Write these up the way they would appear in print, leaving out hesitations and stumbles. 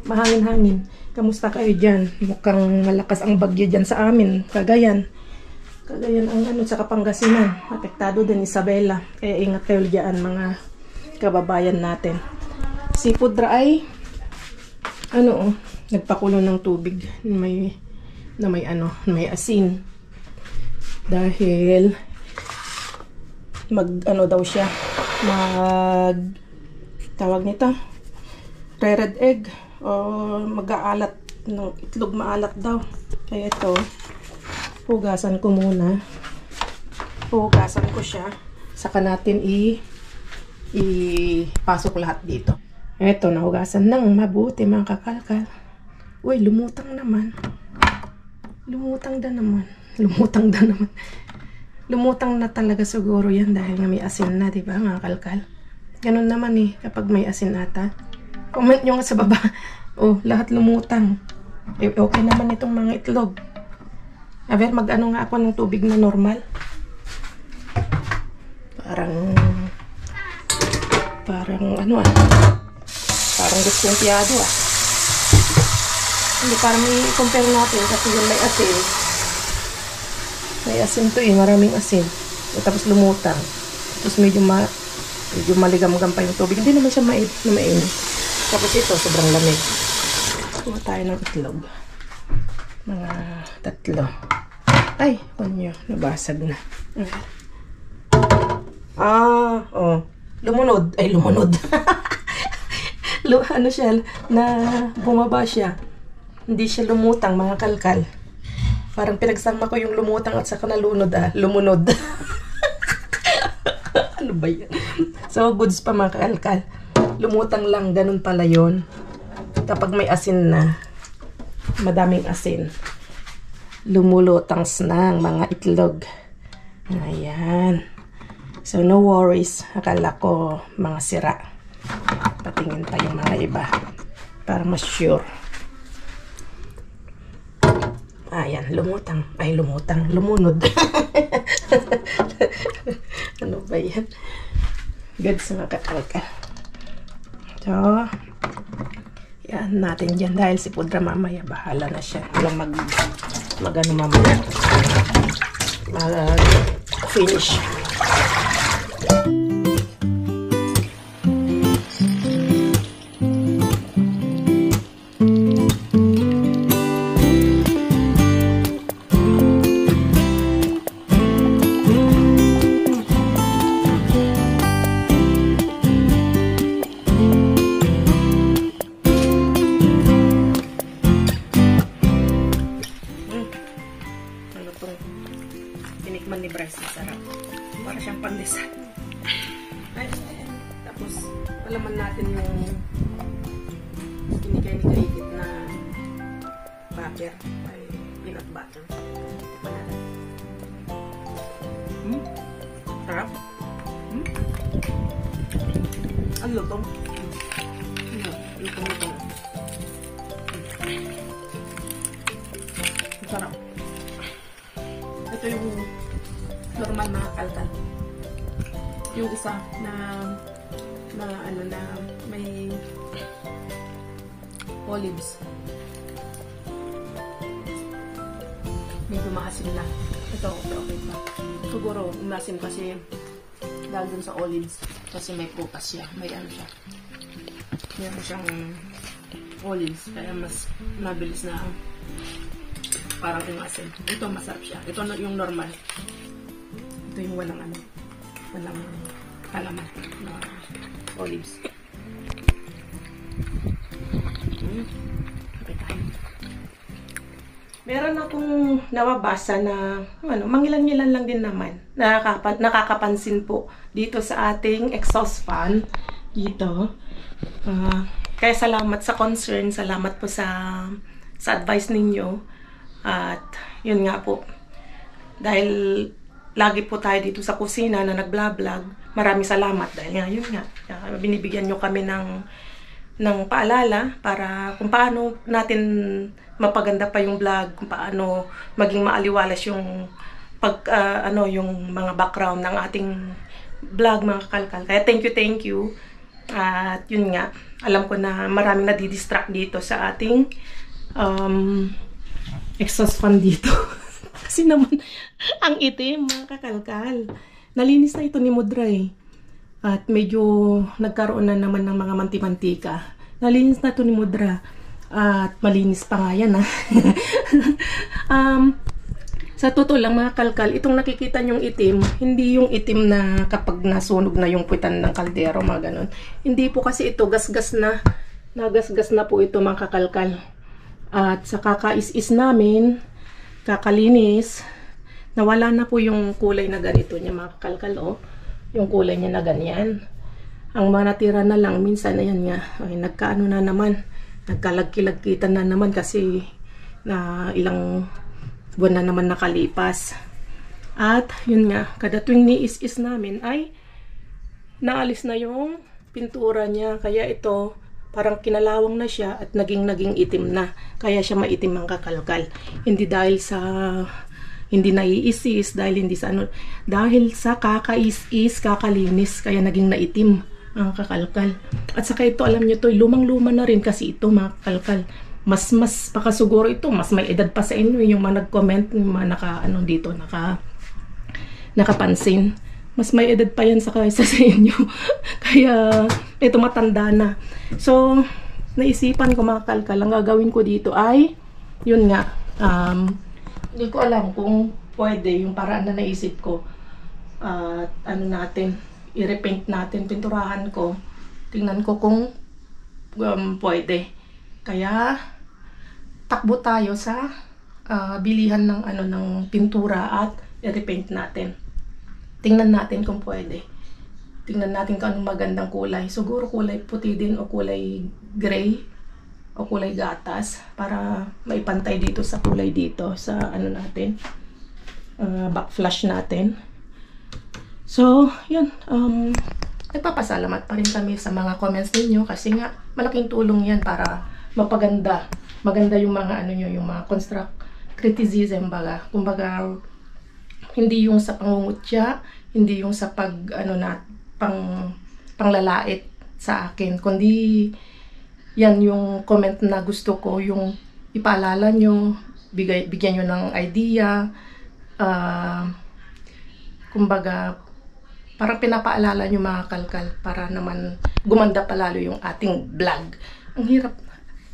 mahangin-hangin. Kamusta kayo dyan? Mukhang malakas ang bagyo dyan sa amin. Cagayan. Cagayan ang ano sa Pangasinan. Apektado din Isabela. Kaya ingat kayo dyan mga kababayan natin. Si Pudra ay ano nagpakulo ng tubig. May asin. Dahil ano daw siya. Tawag nito. Red egg. O mag-aalat ng itlog, maalat daw. Kaya ito, hugasan ko muna. Hugasan ko siya. Saka natin ipasok lahat dito. Ito, nahugasan ng mabuti mga kakalkal. Uy, lumutang naman. Lumutang naman. Lumutang na talaga siguro yan dahil nga may asin na, diba mga kalkal? Ganun naman kapag may asin ata. Comment nyo nga sa baba. Oh, lahat lumutang. Okay naman itong mga itlog. Aber, mag-ano nga ako ng tubig na normal. Parang ano parang diskumpiyado Hindi, parang i-compare natin kasi yung may asin. May asin to maraming asin. Tapos lumutang. Tapos medyo maligam-gam pa yung tubig. Hindi naman siya mainit. Tapos ito, sobrang lamig. Kuha tayo ng itlog. Mga 3. Ay, konyo. Nabasag na. Lumunod. Ay, lumunod. Ano siya, na bumaba siya. Hindi siya lumutang, mga kalkal. Parang pinagsama ko yung lumutang at saka nalunod, lumunod. Ano ba yan? So, goods pa mga kalkal. Lumutang lang, ganun pala yun. Kapag may asin na, madaming asin, lumulutang na ang mga itlog. Ayan. So, no worries. Akala ko mga sira. Patingin pa yung mga iba. Para mas sure. Ayan, lumutang. Ay, lumutang. Lumunod. Ano ba yan? Good sa mga kakalkal. So, yan natin dyan. Dahil si Pudra mamaya, bahala na siya. Walang mag-ano mamaya. Mag-finish. Tinikman ni Bryce na sarap. Para siyang pandesal. Ayan. Tapos, alaman natin yung binigay ni Kaigit na butter. Ay, peanut butter. Sarap. Ang lutong. Lutong. Sarap. Ito yung normal mga kalkal. Yung isa na may olives. Medyo maasim na. Ito, okay pa. Siguro, umasim kasi dahil dun sa olives. Kasi may prutas siya. May ano siya. Meron siyang olives. Kaya mas mabilis na parang umasim. Ito, masarap siya. Ito yung normal. Ito yung walang kalaman na olives. Okay tayo. Meron akong nababasa na mangilan-ngilan lang din naman. Nakakapansin po dito sa ating exhaust fan dito. Kaya salamat sa concern, salamat po sa advice ninyo. At yun nga po, dahil lagi po tayo dito sa kusina na nag-vlog, maraming salamat dahil nga yun nga, binibigyan nyo kami ng paalala para kung paano natin mapaganda pa yung vlog, kung paano maging maaliwalas yung yung mga background ng ating vlog mga kalkal. Kaya thank you At yun nga, alam ko na maraming nadidistract dito sa ating exhaust fan dito. Kasi naman, ang itim, mga kakalkal. Nalinis na ito ni Mudra eh. At medyo nagkaroon na naman ng mga manti-mantika. Nalinis na ito ni Mudra. At malinis pa nga yan ha. Sa totoo lang mga kalkal, itong nakikita nyong itim, hindi yung itim na kapag nasunog na yung puwitan ng kaldero, mga ganon. Hindi po kasi ito, gasgas na. Nagasgas na po ito mga kakalkal. At sa kakais-is namin, kakalinis, nawala na po yung kulay na ganito niya mga kakalkal, oh. Yung kulay niya na ganyan. Ang mga natira na lang, minsan, ayan nga, ay, nagkaano na naman, nagkalagkilagkitan na naman kasi na ilang buwan na naman nakalipas. At yun nga, kada tuwing niis-is namin ay naalis na yung pintura niya. Kaya ito parang kinalawang na siya at naging itim na. Kaya siya maitim ang kakalkal. Hindi dahil sa hindi naiisis, dahil hindi sa ano, dahil sa kakais-is, kakalinis, kaya naging naitim ang kakalkal. At saka ito, alam niyo to, lumang-luma na rin kasi ito mga kakalkal. Mas pakasuguro ito, mas may edad pa sa inyo yung mga nag-comment, yung mga nakapansin. Mas may edad pa yan sa kaysa sa inyo. Kaya ito matanda na. So naisipan ko mga kalkal, ang gagawin ko dito ay yun nga, hindi ko alam kung pwede yung paraan na naisip ko. Ano natin, i-repaint natin, pinturahan ko. Tingnan ko kung pwede. Kaya takbo tayo sa bilihan ng ng pintura at i-repaint natin. Tingnan natin kung pwede. Tingnan natin kung anong magandang kulay. Siguro kulay puti din o kulay gray o kulay gatas para maipantay dito sa kulay dito sa natin, backflash natin. So, yun. Nagpapasalamat pa rin kami sa mga comments ninyo kasi nga malaking tulong yan para maganda yung mga yung mga construct criticism baga. Kumbaga hindi yung sa pangungutya, hindi yung sa panglalait sa akin, kundi yan yung comment na gusto ko, yung ipaalala nyo, bigyan nyo ng idea, kumbaga parang pinapaalala nyo mga kalkal para naman gumanda palalo yung ating vlog. Ang hirap.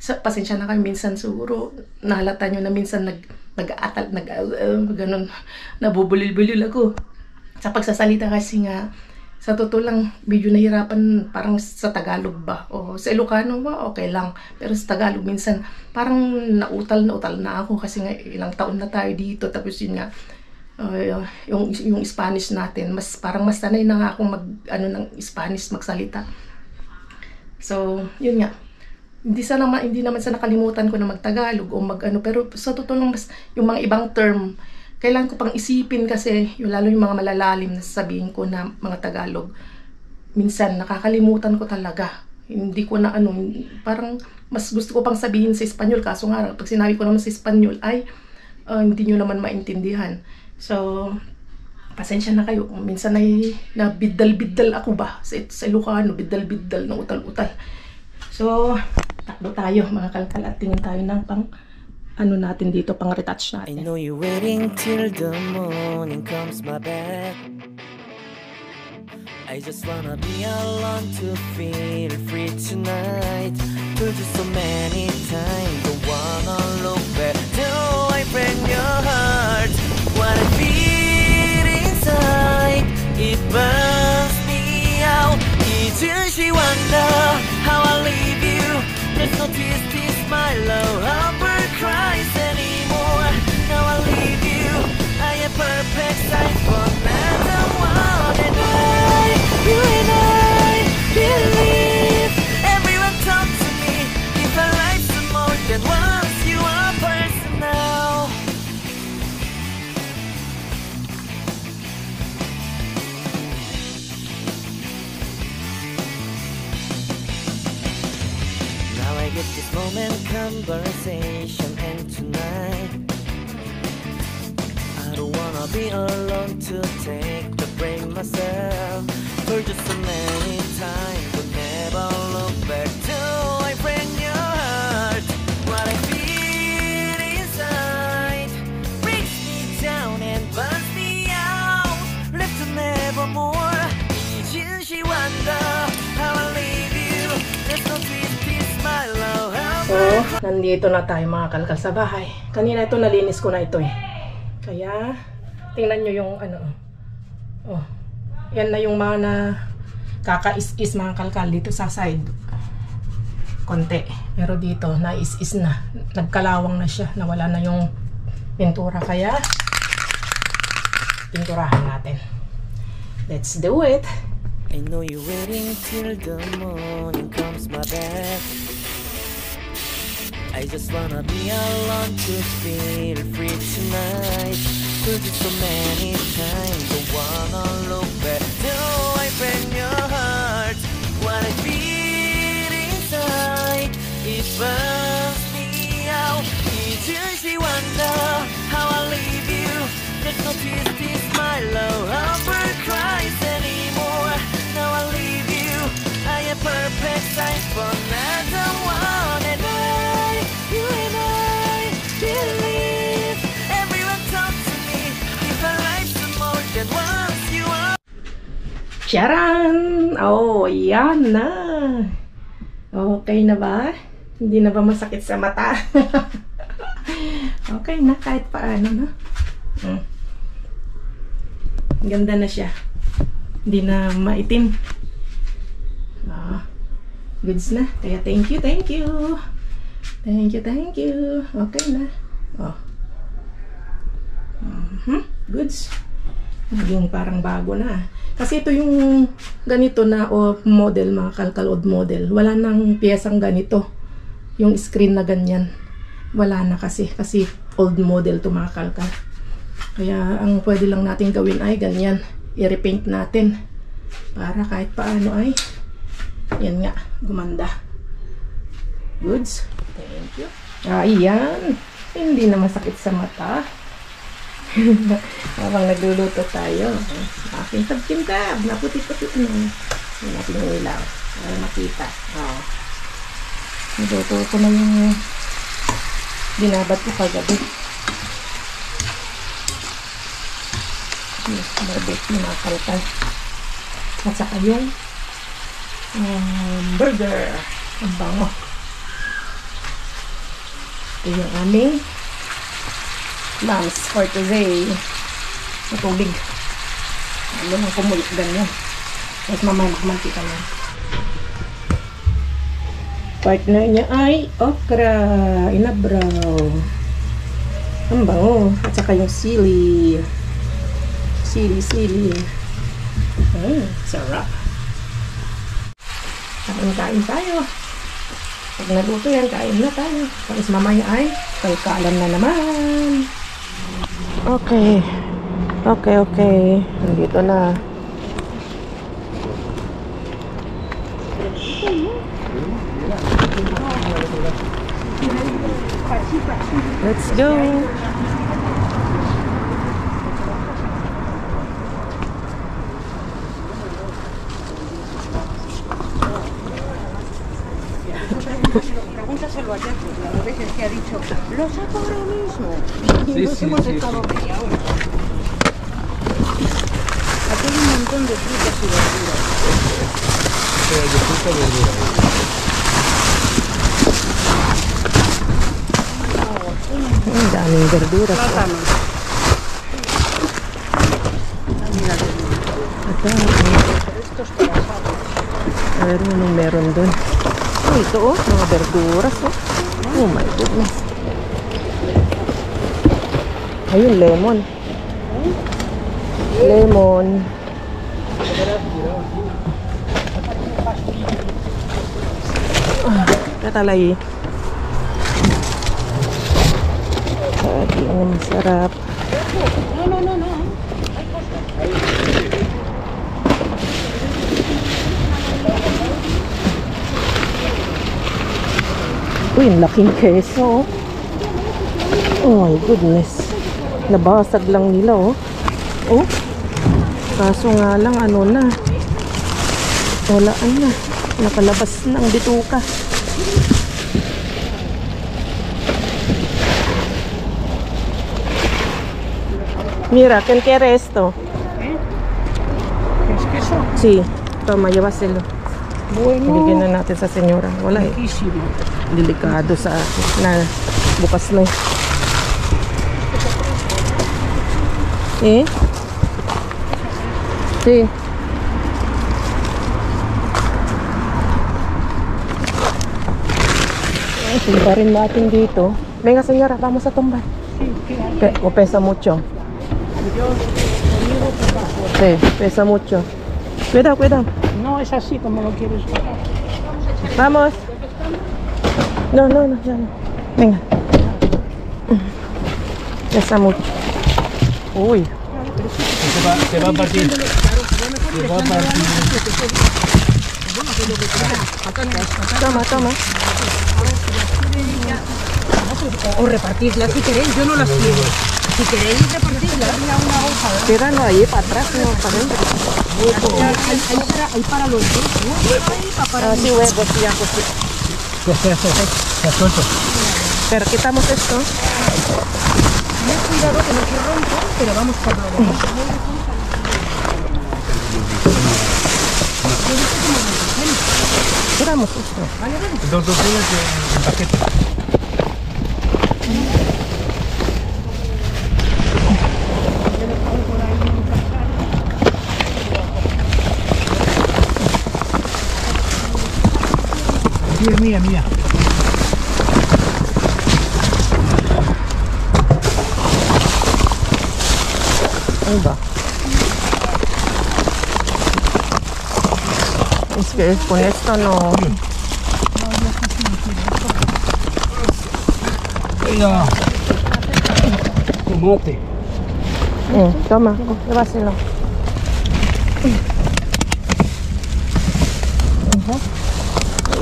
Pasensya na kayo, minsan siguro nahalata nyo na minsan ganun, nabubulil-bulil ako sa pagsasalita kasi nga sa totoo lang medyo nahirapan parang sa Tagalog ba o sa Ilocano ba okay lang, pero sa Tagalog minsan parang nautal na ako kasi nga ilang taon na tayo dito, tapos yun nga yung Spanish natin mas sanay na nga akong ng Spanish magsalita. So yun nga, hindi naman sa nakalimutan ko na magtagalog o pero sa totoo lang mas yung mga ibang term kailangan ko pang isipin kasi lalo yung mga malalalim na sasabihin ko na mga Tagalog. Minsan nakakalimutan ko talaga. Hindi ko na parang mas gusto ko pang sabihin sa Espanyol, kaso nga pag sinabi ko naman sa Espanyol ay hindi nyo naman maintindihan. So pasensya na kayo. Minsan ay nabidal-bidal ako ba sa Ilocano, bidal-bidal na utal-utal. So takbo tayo mga kalkal at tingin tayo ng pang natin dito, pang retouch natin. I know you're waiting till the morning comes my back. I just wanna be alone to feel free tonight. Told you so many times, don't wanna look back. Do I break your heart? What I feel inside, it burns me out. She wonder how I leave you. There's no tears, my love, Humber cries anymore. Now I leave you. I am perfect size for matter what. And you and I believe everyone talks to me. If I like some more than once, you are personal. I get this moment conversation, and tonight I don't wanna be alone to take the blame myself. Told you so many times, but never look back till I break your heart. What I feel inside breaks me down and burns me out. Left to nevermore. Each she wonder how I leave you. There's no twist, my love. So, nandito na tayo mga kalkal sa bahay. Kanina ito, nalinis ko na ito eh. Kaya, tingnan nyo yung ano. Oh, yan na yung mga na kakais-is mga kalkal dito sa side. Konti. Pero dito, nais-is na. Nagkalawang na siya. Nawala na yung pintura. Kaya, pinturahan natin. Let's do it! I know you're waiting till the morning comes my back. I just wanna be alone to feel free tonight. Told you so many times, don't wanna look back till I break your heart. What I feel inside, it burns me out. Each she wonder how I leave you. There's no tears, my love, heartbreak cries anymore. Now I leave you, I am perfect size for another one. And you and I believe everyone talk to me. If our life's more than once you are. Charan! Oh, yan na! Okay na ba? Hindi na ba masakit sa mata? Okay na, kahit paano, no? Ganda na siya. Hindi na maitim. Goods na. Kaya thank you, thank you. Thank you, thank you. Okay na. Oh. Goods. Naging parang bago na. Kasi ito yung ganito na model, mga kalkal old model. Wala nang piyesang ganito. Yung screen na ganyan. Wala na kasi. Kasi old model to mga kalkal. Kaya ang pwede lang natin gawin ay ganyan. I-repaint natin. Para kahit paano ay yan nga, gumanda. Goods. Thank you. Ayan. Hindi na masakit sa mata. Habang nagluluto tayo. Aking tab-kintab. Naputi-puti na. Hindi natin yung ilaw. Para makita. Naluto ko na yung binabat ko kagabi. Barbecue na kalkal. At saka yung burger. Ang bango. Ito yung aming lunch for today. Matubig. Ano nang kumulit ganyan. Tapos mamay-mantika lang. Partner niya ay okra. Inabraw. Ang bango. At saka yung sili. Sili. Sarap. Kain tayo. Pag naluto yan, kain na tayo. Tapos mamaya ay kalkalan na naman. Okay. Nandito na. Let's go. Pregúntaselo a Jeffrey, las veces que ha dicho, lo saco ahora mismo. Y nos hemos estado media hora. Aquí hay un montón de frutas y verduras. De fruta y verdura. Ang daming verduras. Plátanos. Estos trazados. A ver, anong meron dun? Ito mga verduras oh my goodness. Ayun, lemon. Katalay. Lagi ang masarap. No. Uy, ang laking keso. Oh my goodness. Nabasag lang nila oh. Kaso nga lang ano na. Wala na. Nakalabas na ang bituka. Mira, ¿quién quiere esto? ¿Es queso? Sí, toma, llévaselo. Bueno. Bigyan na natin sa senyora. Wala eh. Riquísimo. Delikado sa na bukas na. Eh? Sí. Ay, simpa rin natin dito. Venga, señora, vamos a tumbar. O pesa mucho. Sí, pesa mucho. Cuidado, cuidado. No es así como lo quieres sacar. Vamos. No, no, no, ya no. Venga. Pesa mucho. Uy. Se va a partir. Se va a partir. Toma, toma. O repartirlas si queréis, yo no las quiero. Si queréis repartirlas, Tíralo ahí para atrás, no para adentro. hay para los dos, ¿no? Ah, sí, huevos, sí, ya, pues sí. ¿Qué es eso? Se suelto. Pero quitamos esto. Ten cuidado que no se rompa, pero vamos por lo demás. Tiramos esto. Dos docenas de paquetes. Sí, es mía, mía. Ahí va. Es que con esto no. Mira. Tomate. Toma, llévaselo.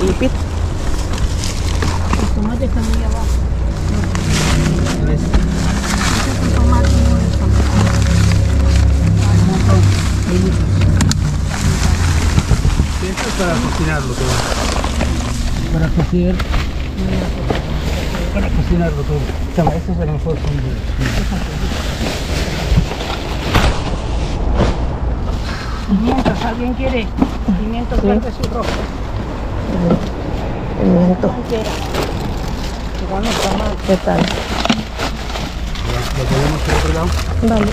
Ipit. Los tomates están muy abajo. Esto es para cocinarlo todo. Para cocer. Para cocinarlo todo. Toma, estos a lo mejor son de... Pimientos, ¿alguien quiere? Pimientos verdes y rojos. Pimiento. Igual no está mal. ¿Qué tal? Lo ponemos por otro lado. Dali.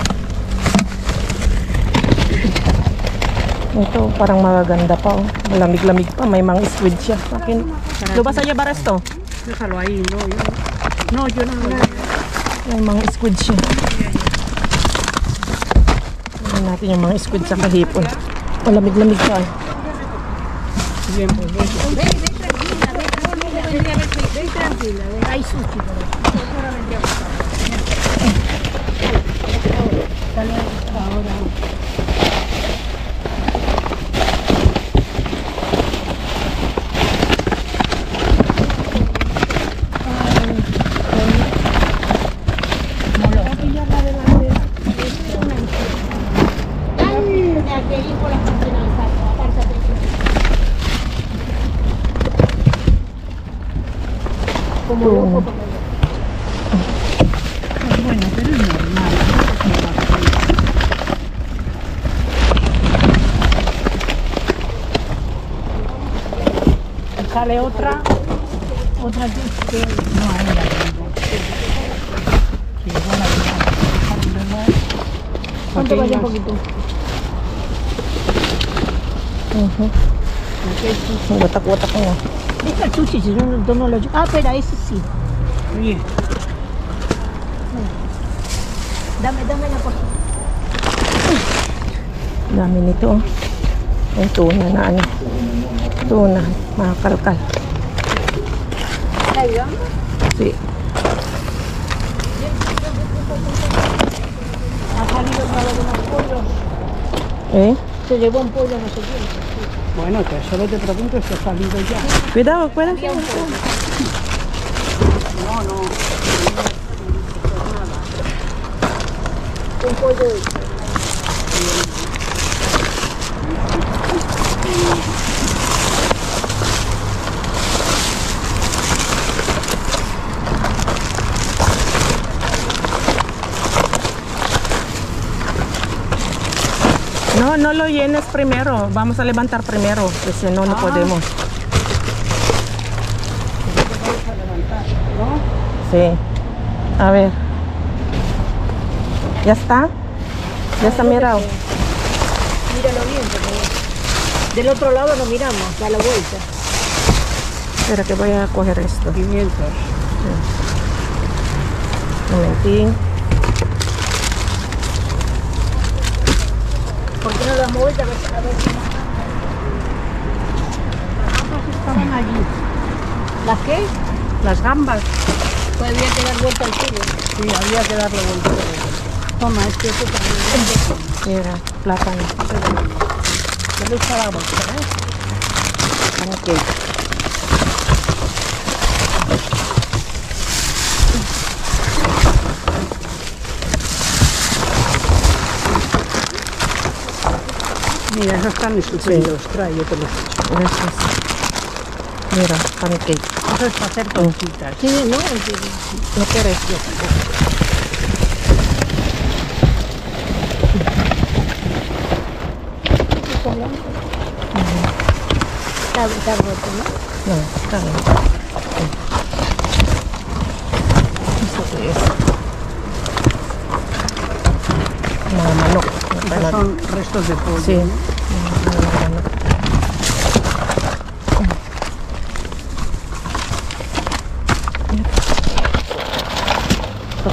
Ito parang magaganda pa, oh. Malamig-lamig pa, may mga squid siya. Akin. Lo vas a llevar esto? Déjalo ahí, no, yo no. No, yo no lo voy a llevar. May mga squid siya. Tignan natin yung mga squid sa kahipon. Malamig-lamig pa. Bien, pues ven. Ven tranquila, ven. Hay sushi por ahí. Dale ahora. Como loco, bueno, pero es normal. Sale otra que no hay la tengo. Sí, buena idea. ¿Cuánto vaya un poquito? Watak-watak mo. Deja el sushi, si no lo... Ah, espera, ese sí. Oye. Dame la cosa. Dami nito, oh. Yung tuna na ano. Tuna, mga kalkal. ¿Está ayudando? Sí. Ha salido para unos pollos. Eh? Se llevó un pollo, no sé quién. Bueno, que solo te pregunto si ha salido ya. Cuidado, cuidado. No. Un pollo. No, no lo llenes primero. Vamos a levantar primero. Pues si no, no podemos. Vamos a levantar, ¿no? Sí. A ver. ¿Ya está? ¿Ya está mirado? Míralo bien, porque del otro lado no miramos, da la vuelta. Espera que voy a coger esto. 500. Un momentín. ¿Por qué no damos vuelta? A ver si las gambas estaban allí. ¿Las qué? Las gambas. Pues había que dar vuelta al cielo. Sí, había que darle vuelta. Toma, es que eso también. Mira, plátano. Ya le echaba la vuelta, ¿eh? Ok. Mira, esos están estupendos. Trae, yo te los echo. Gracias. Mira, pancake. Eso es para hacer tortitas. Sí, ¿no? ¿No quieres? Está roto, ¿no? No, está bien. ¿Esto qué es? No, manok. Esos son restos de pollo. Sí. ¿no?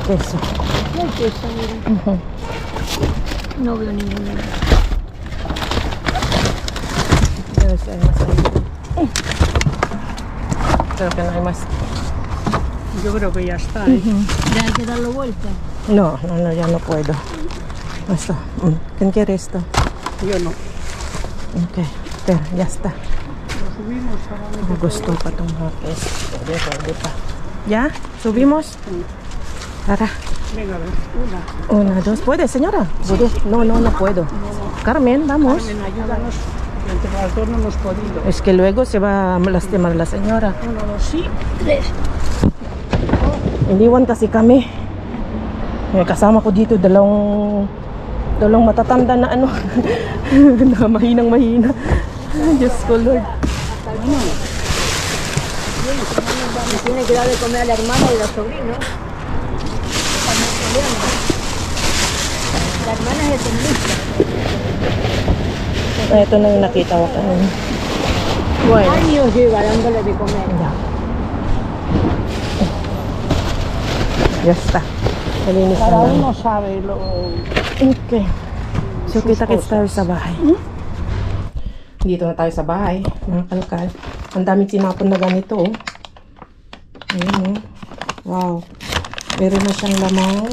Queso. Ay, queso, mira. No veo ninguno. Debe ser más ahí. Creo que no hay más. Yo creo que ya está, ¿eh? Ya hay que darle vuelta. No, no, no, ya no puedo. Esto. ¿Quién quiere esto? Yo no. Ok, espera, ya está. Lo subimos ahora. Me gustó para tomar esto. ¿Ya? ¿Subimos? Para. Venga, a ver. Una. 1, 2. ¿Puede, señora? ¿Puede? No, no, no puedo. Carmen, vamos. Carmen, ayúdanos. Entre las dos no hemos podido. Es que luego se va a lastimar la señora. 1, 2, sí. 3. Iniwan kasi kami. May kasama ko dito dalawang matatanda na ano. Na mahinang-mahina. Diyos ko, Lord. Tiene que darle comer a la hermana y a los sobrinos. La hermana es economista. Ito na yung nakita ko kanina. Bueno. Años lleva dándole de comer. Ya está. Nalinis na Cada lang. uno sabe lo... Okay. So, kita-kits tayo sa bahay. Dito na tayo sa bahay, mga kalkal. Ang daming tinapon na ganito, oh. Ayan, oh. Wow. Meron na siyang lamang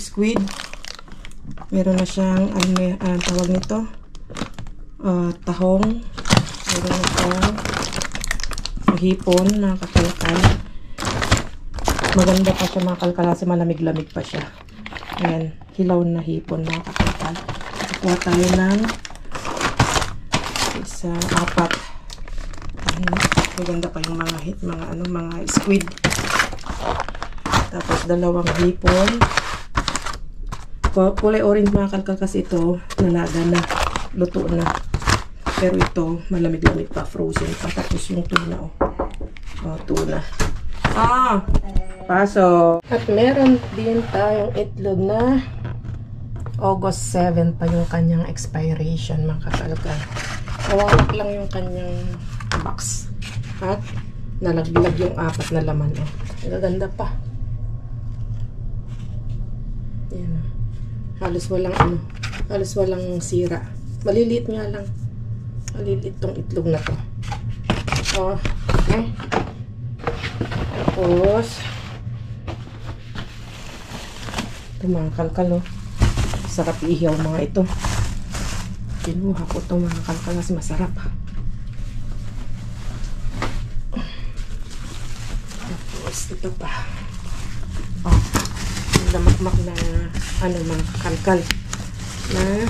squid. Meron na siyang, ano tawag nito? Tahong. Meron na siyang hipon, mga kakalkal. Maganda pa siya, mga kalkal, kasi malamig-lamig pa siya. Ayan, hilaw na hipon, mga kakalkal. Kukuha tayo ng 4. Ayan, maganda pa yung mga squid. Tapos 2 hipon. Kulay orange, mga kalkal, kasi ito nalaga na, luto na. Pero ito malamig-lamig pa, frozen pa. Tapos yung tuna, tuna. Paso. At meron din tayong itlog na August 7 pa yung kanyang expiration, mga kakalkal. Nawawak lang yung kanyang box. At nalaglag yung 4 na laman. Nagaganda pa. Yan. Halos walang sira. Maliliit nga lang. Maliliit tong itlog na to. Okay. Tapos ito, mga kalkal, sarap ihiyaw mga ito. Kinuha ko ito, mga kalkal, kasi masarap. Tapos ito pa, damakmak na mga kalkal na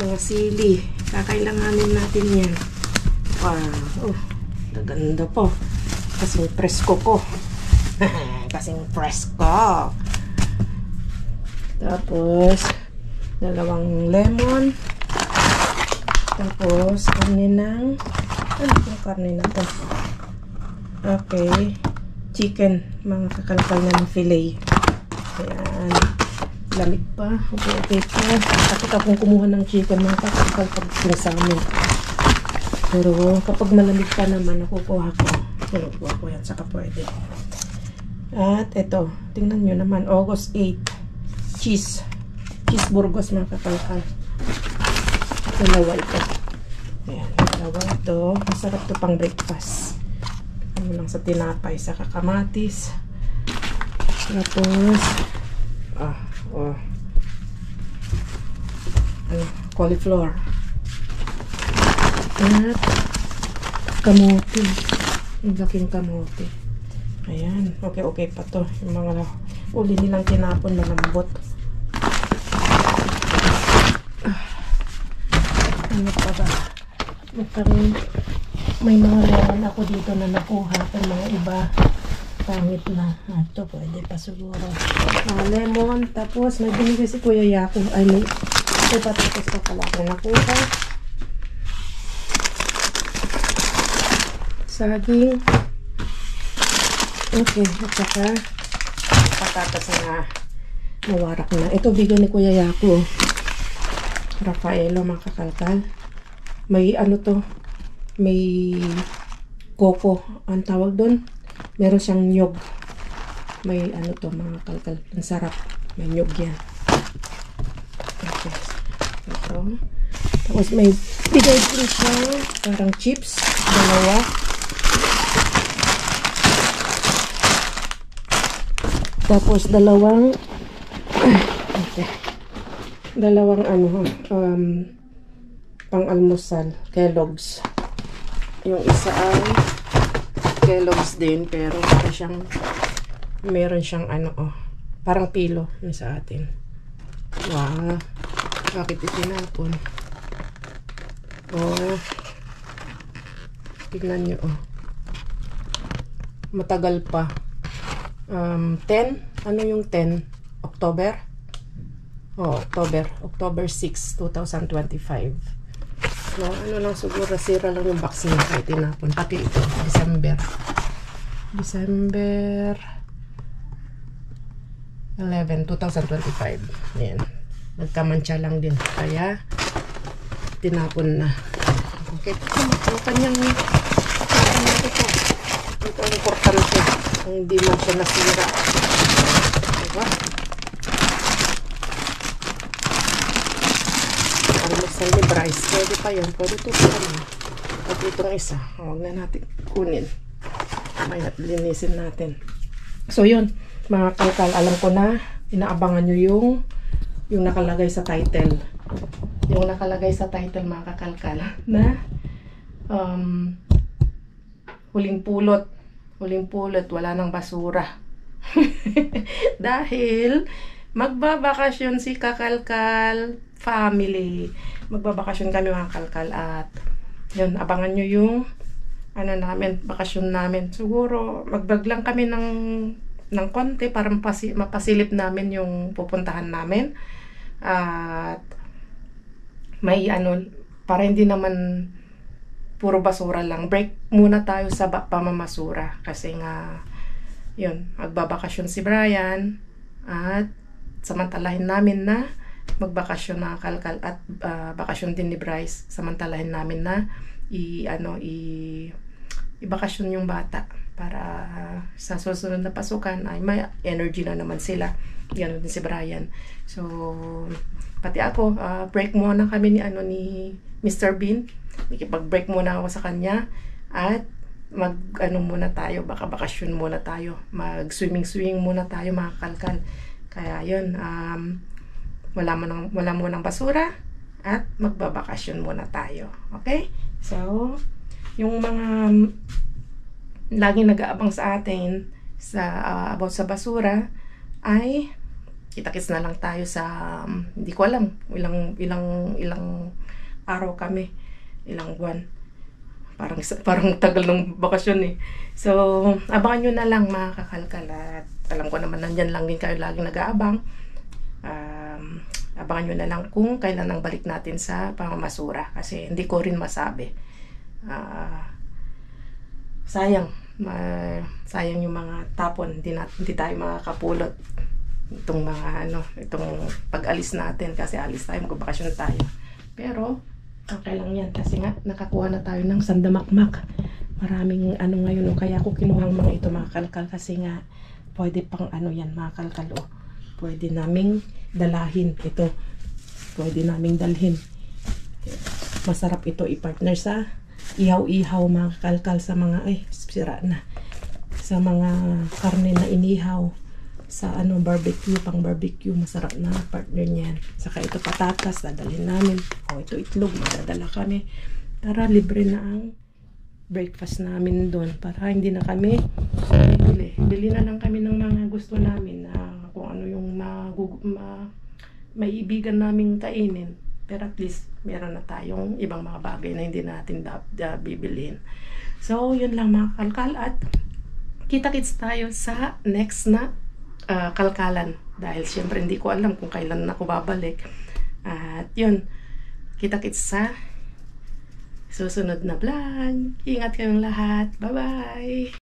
mga sili. Kakailanganin natin yan. Wow, ganda po. Kasing presko ko. Kasing presko. Tapos Dalawang lemon. Tapos, karne ng... Ano yung karne na to? Okay. Chicken. Mga kakalkal na ng fillet. Ayan. Lamig pa. Okay pa. Takot akong kumuha ng chicken. Mga kakalkal pag sinasamin. Pero kapag malamig pa naman, nakukuha ko. Nakukuha ko yan. Saka pwede. At ito. Tingnan nyo naman. August 8. Cheese. Cheese burgos mga kakalkal. Dalawa ito. Ayan. Dalawa ito. Masarap ito pang breakfast. Ano lang sa tinapay. Sa kamatis. Tapos cauliflower. At kamote. Yung laking kamote. Ayan. Okay pa to. Yung mga uli nilang tinapon na lambot. Ano pa ba? May mga lemon ako dito na nakuha. Yung mga iba pangit na. Ito pwede pa siguro. Lemon. Tapos may binigay si Kuya Yako. Ay may patatas pa pala ako nakuha. Saging. Okay. At saka patatas na nawarak na. Ito bigay ni Kuya Yako. Rafaelo mga kakalkal. May ano to. May coco. Ang tawag doon. Meron siyang nyog. May ano to mga kalkal. Ang sarap. May nyog yan. Okay. Ito. Tapos may bigay din siya. Parang chips. Dalawa. Tapos dalawang okay. Dalawang pang-almusal. Kellogg's. Yung isa ay Kellogg's din, pero meron siyang parang pilo na sa atin. Wow. Bakit itinapon? Tignan nyo, matagal pa. 10? Ano yung 10? October? October 6, 2025. No, ano lang siguro, sira lang yung box niya kahit tinapon. Pati ito, December 11, 2025. Ayan. Nagkamantsa lang din. Kaya, tinapon na. Okay. Ang kanyang ito. Ito ang importante. Hindi man siya nasira. Diba? Almusal ni Bryce. Pwede pa yun. Pwede ito pa rin. At itong isa. Huwag na natin kunin. May linisin natin. So yun. Mga kalkal, alam ko na. Inaabangan nyo yung nakalagay sa title. Yung nakalagay sa title mga kakalkal. Na huling pulot. Wala nang basura. Dahil magbabakasyon si kakalkal family. Magbabakasyon kami mga kalkal at yun, abangan nyo yung bakasyon namin. Siguro magdag lang kami ng konti para mapasilip namin yung pupuntahan namin. At may para hindi naman puro basura lang. Break muna tayo sa pamamasura kasi nga yun, magbabakasyon si Brian at samantalahin namin na magbakasyon na kalkal at bakasyon din ni Bryce. Samantalahin namin na ibakasyon yung bata para sa susunod na pasukan ay may energy na naman sila. Ganun din si Brian. So pati ako, break muna kami ni Mr. Bean. Nakipag-break muna ako sa kanya at muna tayo, baka bakasyon muna tayo, mag-swimming muna tayo mga kalkal. Kaya yun, wala mo ng basura at magbabakasyon muna tayo. Okay? So, yung mga laging nag-aabang sa atin about sa basura ay kita-kits na lang tayo sa hindi ko alam ilang araw kami, ilang buwan. Parang tagal ng bakasyon eh. So, abangan nyo na lang mga kakalkal. At alam ko naman nandyan lang din kayo laging nag-aabang. Abangan nyo na lang kung kailan ang balik natin sa pamamasura. Kasi hindi ko rin masabi. Sayang. Sayang yung mga tapon. Hindi tayo makakapulot. Itong mga itong pag-alis natin. Kasi alis tayo, magbabakasyon tayo. Pero, okay lang yan. Kasi nga, nakakuha na tayo ng sandamakmak. Maraming ngayon. Kaya ako kinuhang mga ito mga kalkal. Kasi nga, pwede pang yan mga kalkal. Pwede naming dalahin ito. Pwede naming dalhin. Masarap ito i-partner sa ihaw-ihaw mga kalkal sa mga, sira na. Sa mga karne na inihaw. Sa barbecue, pang barbecue, masarap na partner niyan. Saka ito patatas, dadalhin namin. Ito itlog, madadala kami. Para libre na ang breakfast namin doon. Para hindi na kami bili na lang kami ng mga gusto namin na kung ano yung maiibigan naming kainin. Pero at least meron na tayong ibang mga bagay na hindi natin bibilhin. So yun lang mga kalkal, at kita-kits tayo sa next na kalkalan. Dahil syempre hindi ko alam kung kailan ako babalik. At yun, kita-kits sa susunod na vlog. Ingat kayong lahat. Bye-bye!